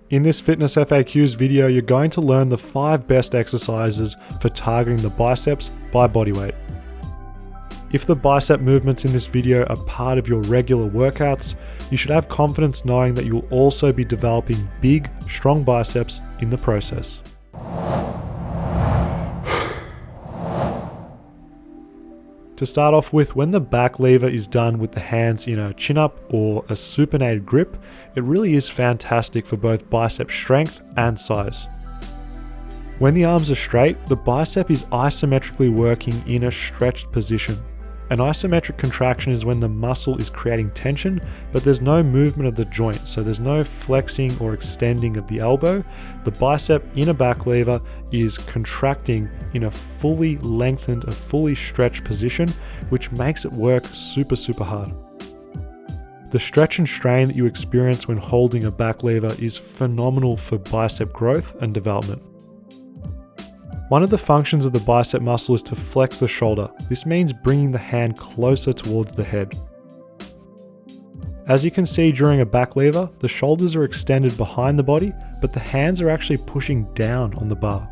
In this Fitness FAQs video, you're going to learn the 5 best exercises for targeting the biceps by body weight. If the bicep movements in this video are part of your regular workouts, you should have confidence knowing that you'll also be developing big, strong biceps in the process. To start off with, when the back lever is done with the hands in a chin-up or a supinated grip, it really is fantastic for both bicep strength and size. When the arms are straight, the bicep is isometrically working in a stretched position. An isometric contraction is when the muscle is creating tension, but there's no movement of the joint, so there's no flexing or extending of the elbow. The bicep in a back lever is contracting in a fully lengthened, a fully stretched position, which makes it work super hard. The stretch and strain that you experience when holding a back lever is phenomenal for bicep growth and development. One of the functions of the bicep muscle is to flex the shoulder. This means bringing the hand closer towards the head. As you can see during a back lever, the shoulders are extended behind the body, but the hands are actually pushing down on the bar.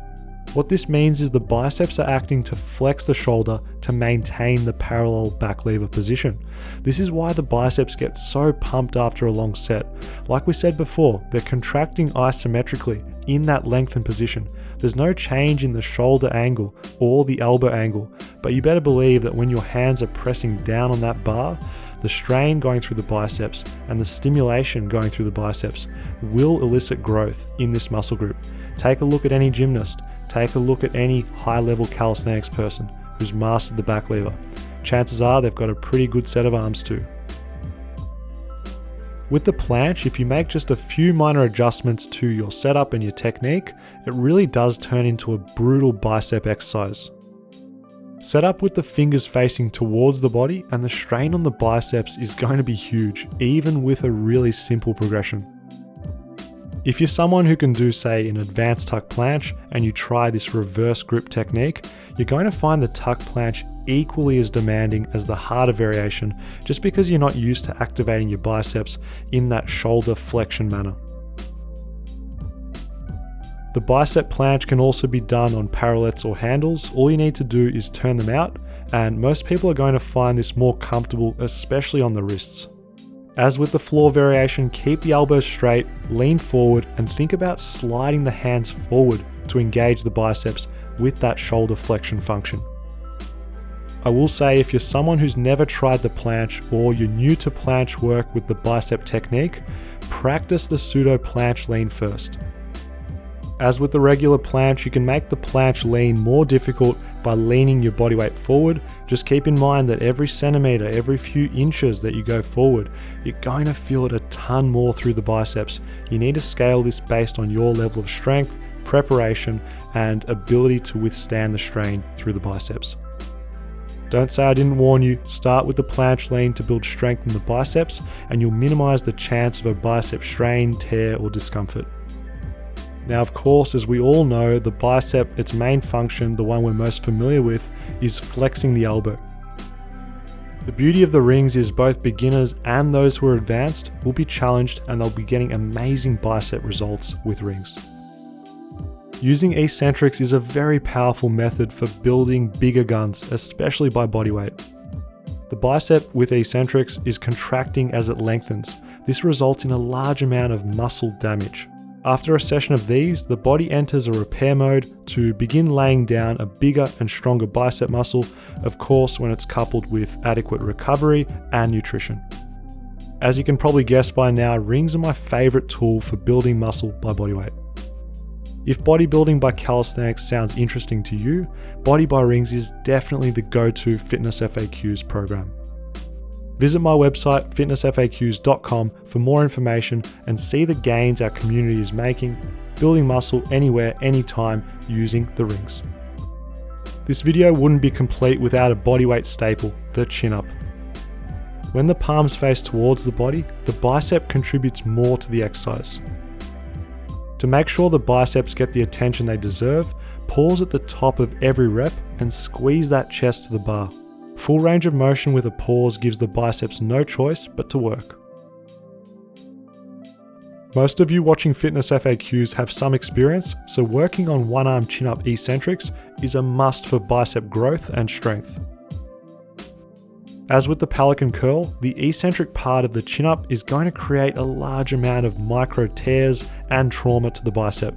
What this means is the biceps are acting to flex the shoulder to maintain the parallel back lever position. This is why the biceps get so pumped after a long set. Like we said before, they're contracting isometrically in that lengthened position. There's no change in the shoulder angle or the elbow angle, but you better believe that when your hands are pressing down on that bar, the strain going through the biceps and the stimulation going through the biceps will elicit growth in this muscle group. Take a look at any gymnast. Take a look at any high-level calisthenics person who's mastered the back lever. Chances are they've got a pretty good set of arms too. With the planche, if you make just a few minor adjustments to your setup and your technique, it really does turn into a brutal bicep exercise. Set up with the fingers facing towards the body, and the strain on the biceps is going to be huge, even with a really simple progression. If you're someone who can do, say, an advanced tuck planche and you try this reverse grip technique, you're going to find the tuck planche equally as demanding as the harder variation, just because you're not used to activating your biceps in that shoulder flexion manner. The bicep planche can also be done on parallettes or handles. All you need to do is turn them out, and most people are going to find this more comfortable, especially on the wrists. As with the floor variation, keep the elbows straight, lean forward, and think about sliding the hands forward to engage the biceps with that shoulder flexion function. I will say, if you're someone who's never tried the planche or you're new to planche work with the bicep technique, practice the pseudo planche lean first. As with the regular planche, you can make the planche lean more difficult by leaning your body weight forward. Just keep in mind that every centimeter, every few inches that you go forward, you're going to feel it a ton more through the biceps. You need to scale this based on your level of strength, preparation, and ability to withstand the strain through the biceps. Don't say I didn't warn you. Start with the planche lean to build strength in the biceps, and you'll minimize the chance of a bicep strain, tear, or discomfort. Now, of course, as we all know, the bicep, its main function, the one we're most familiar with, is flexing the elbow. The beauty of the rings is both beginners and those who are advanced will be challenged, and they'll be getting amazing bicep results with rings. Using eccentrics is a very powerful method for building bigger guns, especially by body weight. The bicep with eccentrics is contracting as it lengthens. This results in a large amount of muscle damage. After a session of these, the body enters a repair mode to begin laying down a bigger and stronger bicep muscle, of course when it's coupled with adequate recovery and nutrition. As you can probably guess by now, rings are my favorite tool for building muscle by body weight. If bodybuilding by calisthenics sounds interesting to you, Body by Rings is definitely the go-to Fitness FAQs program. Visit my website, fitnessfaqs.com, for more information and see the gains our community is making, building muscle anywhere, anytime, using the rings. This video wouldn't be complete without a bodyweight staple, the chin-up. When the palms face towards the body, the bicep contributes more to the exercise. To make sure the biceps get the attention they deserve, pause at the top of every rep and squeeze that chest to the bar. Full range of motion with a pause gives the biceps no choice but to work. Most of you watching Fitness FAQs have some experience, so working on one arm chin up eccentrics is a must for bicep growth and strength. As with the pelican curl, the eccentric part of the chin up is going to create a large amount of micro tears and trauma to the bicep.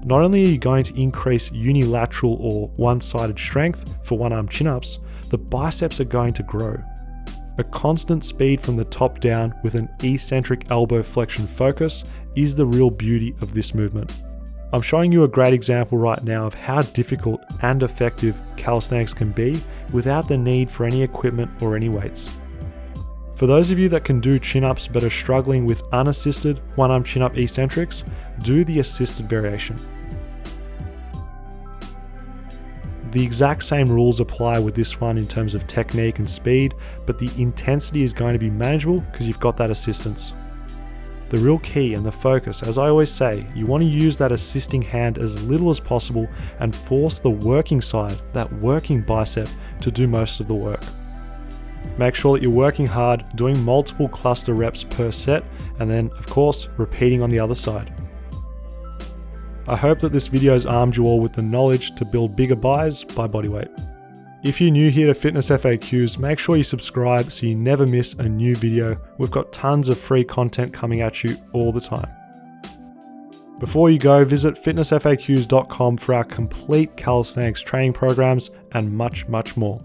Not only are you going to increase unilateral or one-sided strength for one arm chin ups, the biceps are going to grow. A constant speed from the top down with an eccentric elbow flexion focus is the real beauty of this movement. I'm showing you a great example right now of how difficult and effective calisthenics can be without the need for any equipment or any weights. For those of you that can do chin-ups but are struggling with unassisted one-arm chin-up eccentrics, do the assisted variation. The exact same rules apply with this one in terms of technique and speed, but the intensity is going to be manageable because you've got that assistance. The real key and the focus, as I always say, you want to use that assisting hand as little as possible and force the working side, that working bicep, to do most of the work. Make sure that you're working hard, doing multiple cluster reps per set, and then, of course, repeating on the other side. I hope that this video has armed you all with the knowledge to build bigger buys by bodyweight. If you're new here to Fitness FAQs, make sure you subscribe so you never miss a new video. We've got tons of free content coming at you all the time. Before you go, visit fitnessfaqs.com for our complete calisthenics training programs and much, much more.